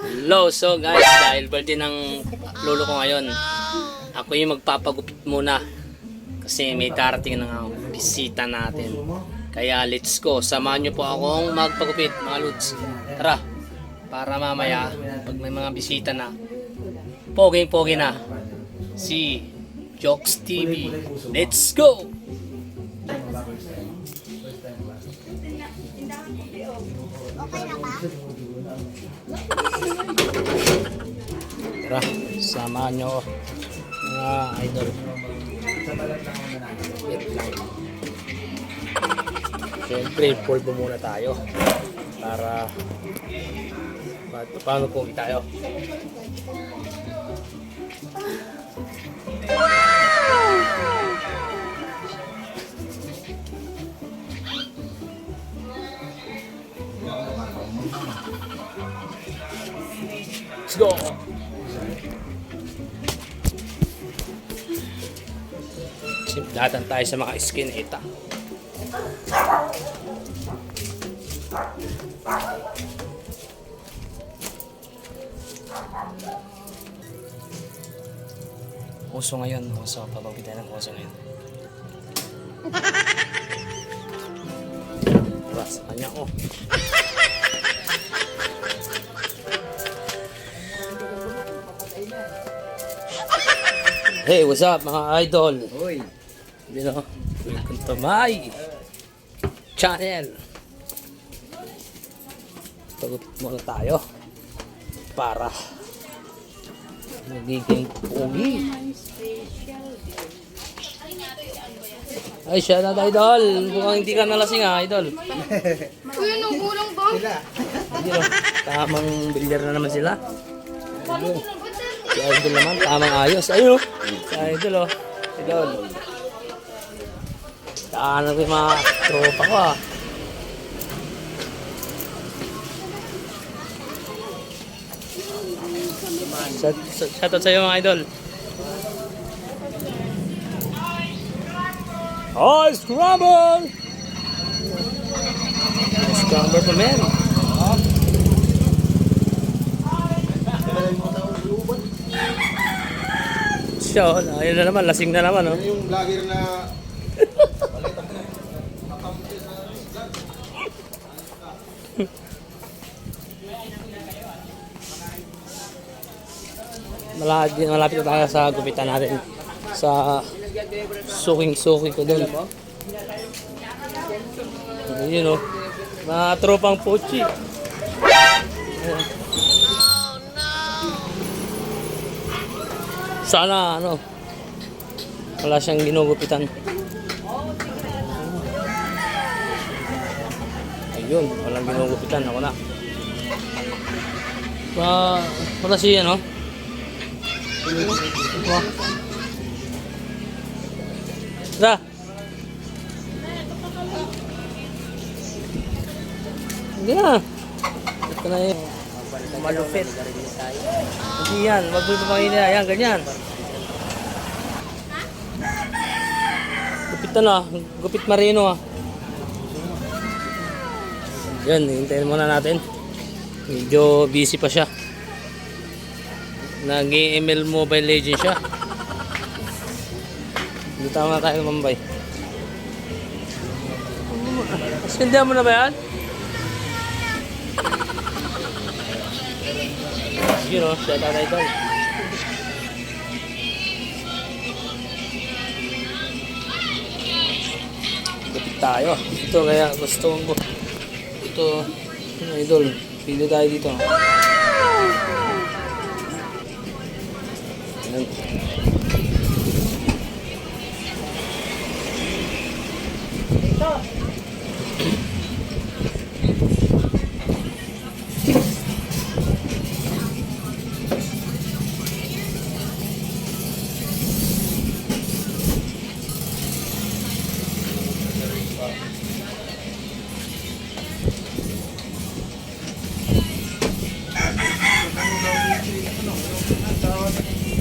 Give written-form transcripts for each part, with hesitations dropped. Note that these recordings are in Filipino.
Hello, so guys, dahil birthday ng lolo ko ngayon, ako yung magpapagupit muna kasi may darating na bisita natin. Kaya let's go, samahan nyo po akong magpagupit mga lods. Tara, para mamaya pag may mga bisita na, pogi-pogi na si Jokes TV. Let's go! Tara, samahan nyo ako mga idol. Wait lang. Siyempre, pulbo muna tayo para paano po tayo. Let's go! Simplatan tayo sa mga skin ita. Uso ngayon, uso. Papagitan ng uso ngayon. Sa kanya ko. Hey, what's up mga idol? Hoy. Welcome to my channel. Pagupit muna tayo para magiging pogi. Ay, siya na idol. Mukhang hindi ka nalasing ha, idol. Uy, anong kulang ba? Hindi no. Tamang bilyar na naman sila. Si idol naman, tamang ayos. Ayun o. Si idol o. Idol. Daanan ko yung mga tropa ko ah. Shoutout sa'yo mga idol. Oh, scramble! Scramble pa men. Siya, ayun na naman, lasing na naman oh. Yung vlogger na malapit na tayo sa gupitan natin sa suking ko doon. Yun o, mga tropang pochi. Sana ano, wala siyang ginugupitan. Ayun, walang ginugupitan, ako na. Wala siya no? Tara. Hindi na. Ito na yun. Malupit. Hindi yan. Magpipapangin na. Yan, ganyan. Gupit na. Gupit marino ah. Yan, hintayin muna natin. Medyo busy pa siya. Nag-ML Mobile Legends siya. Dito na tayo Mambay. Sindihan mo na ba yan? Yun o, siya tatay ito. Gupit tayo. Ito kaya gusto ko. Ito, idol. Pili tayo dito. Ayan.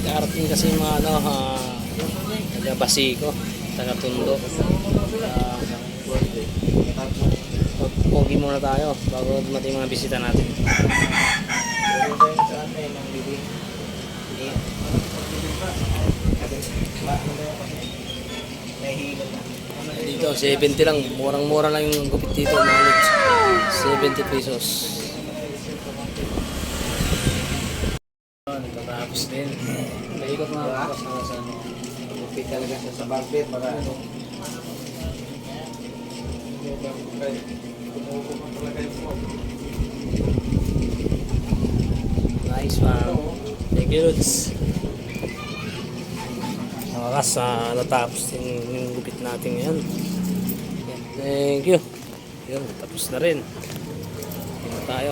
Darating kasi mga ano, taga Basico, taga Tondo. Pogi muna tayo bago dumating mga bisita natin. 70 lang. Murang-mura lang yung gupit dito, mga lods. 70 pesos. Nagtatapos din. Naikot mga kapos na sa ano. Gupit talaga siya sa barbet para ano. Nice one. Thank you, Lods. Sa wakas, natapos din yung gupit natin ngayon. Thank you. Yun, tapos na rin. Tingnan tayo.